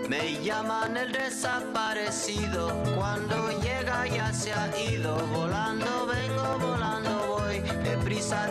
Me llaman el desaparecido, cuando llega ya se ha ido. Volando vengo, volando voy, deprisa,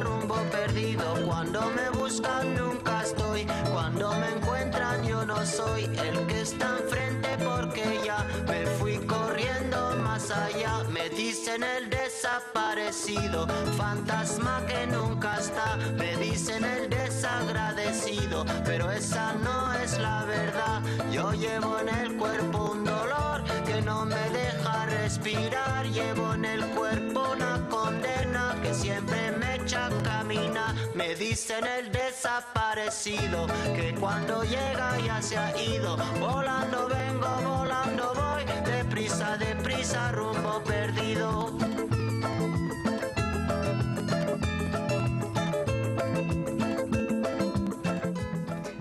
rumbo perdido. Cuando me buscan nunca estoy, cuando me encuentran yo no soy el que está enfrente, porque ya me fui corriendo más allá. Me dicen el desaparecido, fantasma que nunca está. Me dicen el desagradecido, pero esa no es la verdad. Yo llevo en el cuerpo un dolor que no me deja respirar. Llevo en el cuerpo una condena que siempre me echa a caminar. Me dicen el desaparecido, que cuando llega ya se ha ido. Volando vengo, volando voy, deprisa, rumbo perdido.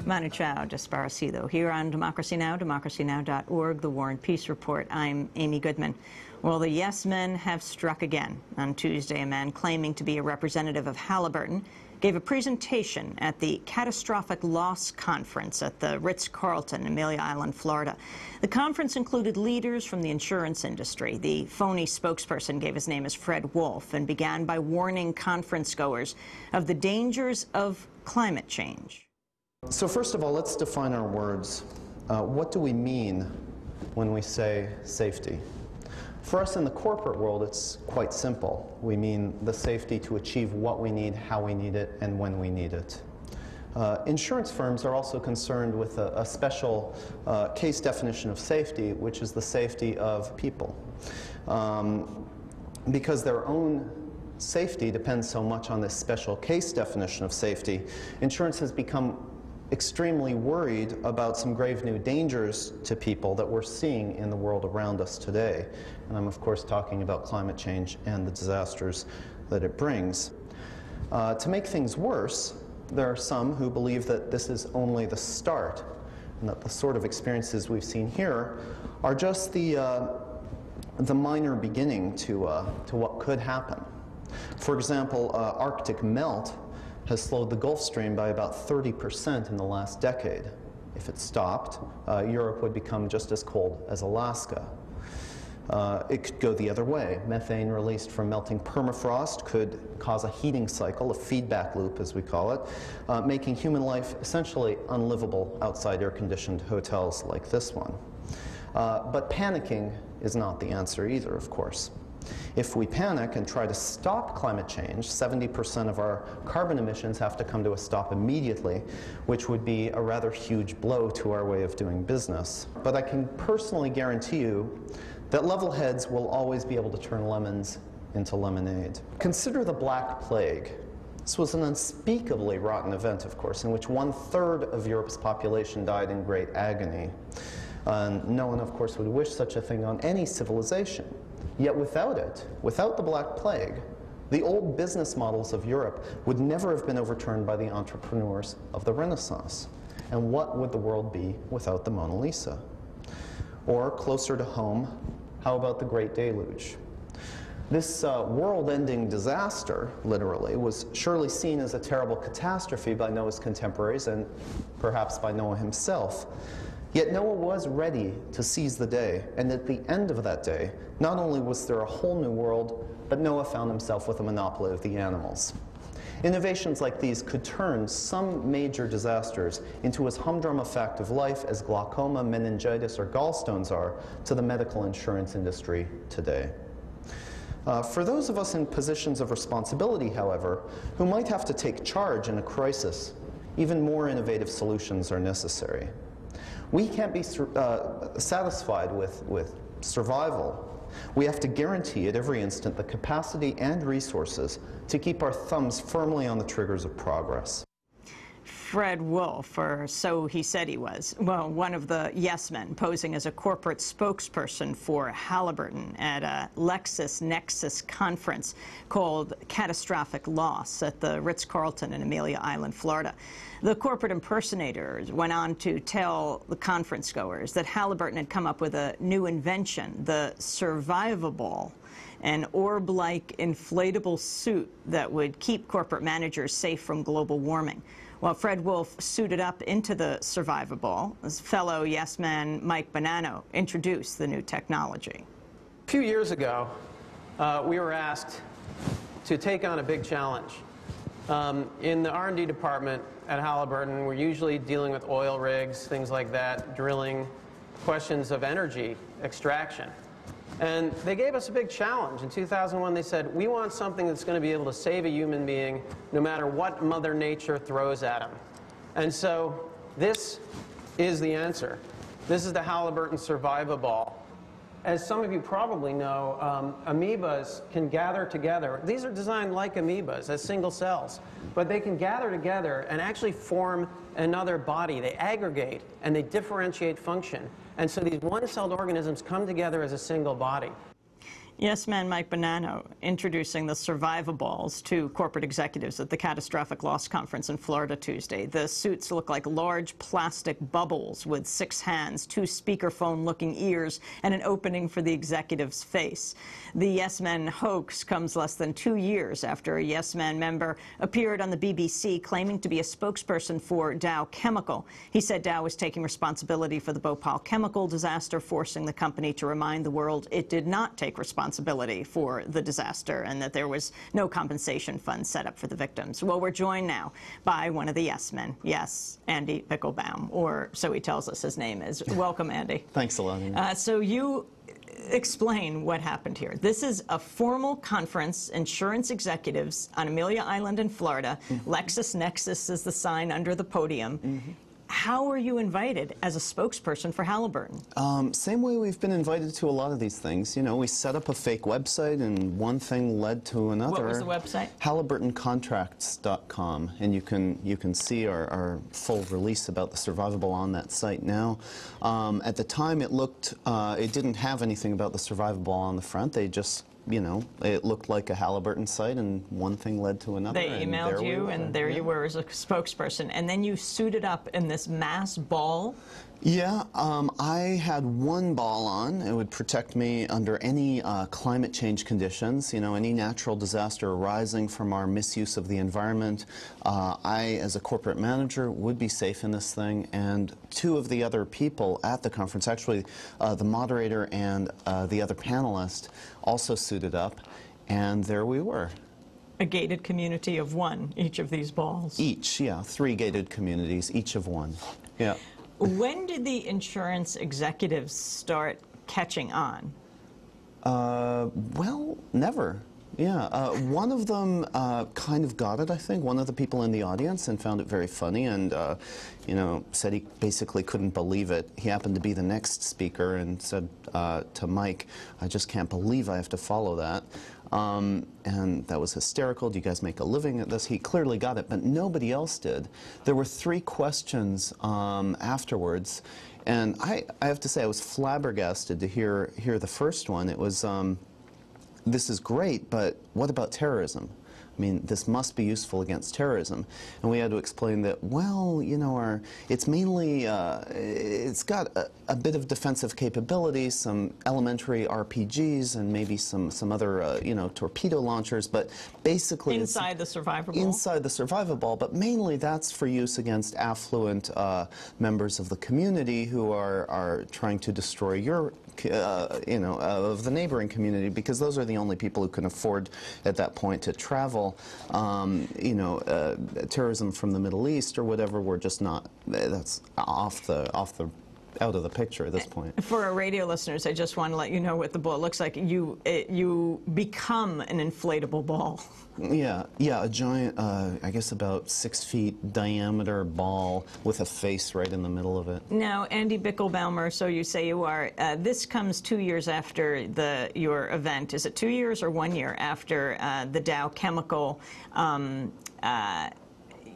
Manu Chao, Desaparecido, here on Democracy Now!, democracynow.org, The War and Peace Report. I'm Amy Goodman. Well, the yes men have struck again. On Tuesday, a man claiming to be a representative of Halliburton gave a presentation at the Catastrophic Loss Conference at the Ritz-Carlton, Amelia Island, Florida. The conference included leaders from the insurance industry. The phony spokesperson gave his name as Fred Wolf and began by warning conference goers of the dangers of climate change. So first of all, let's define our words. What do we mean when we say safety? For us in the corporate world, it's quite simple. We mean the safety to achieve what we need, how we need it, and when we need it. Insurance firms are also concerned with a special case definition of safety, which is the safety of people. Because their own safety depends so much on this special case definition of safety, insurance has become extremely worried about some grave new dangers to people that we're seeing in the world around us today. And I'm of course talking about climate change and the disasters that it brings. To make things worse, there are some who believe that this is only the start, and that the sort of experiences we've seen here are just the minor beginning to what could happen. For example, Arctic melt has slowed the Gulf Stream by about 30% in the last decade. If it stopped, Europe would become just as cold as Alaska. It could go the other way. Methane released from melting permafrost could cause a heating cycle, a feedback loop as we call it, making human life essentially unlivable outside air-conditioned hotels like this one. But panicking is not the answer either, of course. If we panic and try to stop climate change, 70% of our carbon emissions have to come to a stop immediately, which would be a rather huge blow to our way of doing business. But I can personally guarantee you that level heads will always be able to turn lemons into lemonade. Consider the Black Plague. This was an unspeakably rotten event, of course, in which 1/3 of Europe's population died in great agony. No one, of course, would wish such a thing on any civilization. Yet without it, without the Black Plague, the old business models of Europe would never have been overturned by the entrepreneurs of the Renaissance. And what would the world be without the Mona Lisa? Or closer to home, how about the Great Deluge? This world-ending disaster, literally, was surely seen as a terrible catastrophe by Noah's contemporaries and perhaps by Noah himself. Yet Noah was ready to seize the day, and at the end of that day, not only was there a whole new world, but Noah found himself with a monopoly of the animals. Innovations like these could turn some major disasters into as humdrum a fact of life as glaucoma, meningitis, or gallstones are to the medical insurance industry today. For those of us in positions of responsibility, however, who might have to take charge in a crisis, even more innovative solutions are necessary. We can't be satisfied with survival. We have to guarantee at every instant the capacity and resources to keep our thumbs firmly on the triggers of progress. Fred Wolf, or so he said he was, well, one of the yes men posing as a corporate spokesperson for Halliburton at a LexisNexis conference called Catastrophic Loss at the Ritz-Carlton in Amelia Island, Florida. The corporate impersonators went on to tell the conference goers that Halliburton had come up with a new invention, the Survivable, an orb-like inflatable suit that would keep corporate managers safe from global warming. Well, Fred Wolf suited up into the Survivaball as fellow Yes Man Mike Bonanno introduced the new technology. A few years ago, we were asked to take on a big challenge. In the R&D department at Halliburton, we're usually dealing with oil rigs, things like that, drilling, questions of energy extraction. And they gave us a big challenge. In 2001, they said, we want something that's going to be able to save a human being no matter what Mother Nature throws at him. And so this is the answer. This is the Halliburton Survivaball. As some of you probably know, amoebas can gather together. These are designed like amoebas, as single cells. But they can gather together and actually form another body. They aggregate and they differentiate function. And so these one-celled organisms come together as a single body. Yes Man Mike Bonanno introducing the Survivaballs to corporate executives at the Catastrophic Loss Conference in Florida Tuesday. The suits look like large plastic bubbles with 6 hands, 2 speakerphone-looking ears, and an opening for the executive's face. The Yes Men hoax comes less than 2 years after a Yes Man member appeared on the BBC claiming to be a spokesperson for Dow Chemical. He said Dow was taking responsibility for the Bhopal chemical disaster, forcing the company to remind the world it did not take responsibility for the disaster and that there was no compensation fund set up for the victims. Well, we're joined now by one of the Yes Men. Yes, Andy Bichlbaum, or so he tells us his name is. Welcome, Andy. Thanks a lot. So you explain what happened here. This is a formal conference, insurance executives on Amelia Island in Florida. LexisNexis is the sign under the podium. How were you invited as a spokesperson for Halliburton? Same way we've been invited to a lot of these things. You know, we set up a fake website and one thing led to another. What was the website? HalliburtonContracts.com, and you can see our full release about the Survivaball on that site now. At the time it looked, it didn't have anything about the Survivaball on the front. They just, you know, it looked like a Halliburton site, and one thing led to another. They emailed you, and there you were as a spokesperson. And then you suited up in this mass ball. Yeah, I had one ball on. It would protect me under any climate change conditions, you know, any natural disaster arising from our misuse of the environment. I, as a corporate manager, would be safe in this thing, and 2 of the other people at the conference, actually the moderator and the other panelist, also suited up, and there we were. A gated community of 1, each of these balls. Each, yeah, 3 gated communities, each of 1. Yeah. When did the insurance executives start catching on? Well, never. Yeah, one of them kind of got it, I think, one of the people in the audience, and found it very funny, and, you know, said he basically couldn't believe it. He happened to be the next speaker and said to Mike, I just can't believe I have to follow that. And that was hysterical. Do you guys make a living at this? He clearly got it, but nobody else did. There were 3 questions afterwards, and I have to say I was flabbergasted to hear the first one. It was, this is great, but what about terrorism? I mean, this must be useful against terrorism. And we had to explain that, well, you know, it's mainly, it's got a bit of defensive capability, some elementary RPGs, and maybe some other, you know, torpedo launchers, but basically inside the Survivaball? Inside the Survivaball, but mainly that's for use against affluent members of the community who are trying to destroy your you know, of the neighboring community, because those are the only people who can afford at that point to travel. You know, terrorism from the Middle East or whatever, we're just not, that's out of the picture at this point. For our radio listeners, I just want to let you know what the ball looks like. You become an inflatable ball. Yeah, a giant, I guess about 6 feet diameter ball with a face right in the middle of it. Now, Andy Bichlbaum, so you say you are, this comes 2 years after your event. Is it 2 years or 1 year after the Dow Chemical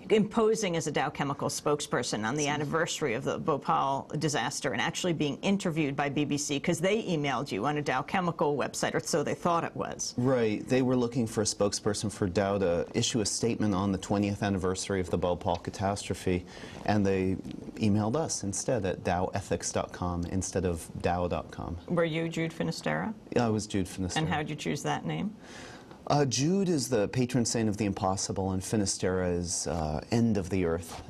imposing as a Dow Chemical spokesperson on the anniversary of the Bhopal disaster, and actually being interviewed by BBC because they emailed you on a Dow Chemical website, or so they thought it was. Right. They were looking for a spokesperson for Dow to issue a statement on the 20th anniversary of the Bhopal catastrophe, and they emailed us instead at dowethics.com instead of dow.com. Were you Jude Finisterra? Yeah, I was Jude Finisterra. And how did you choose that name? Jude is the patron saint of the impossible, and Finisterre is end of the earth.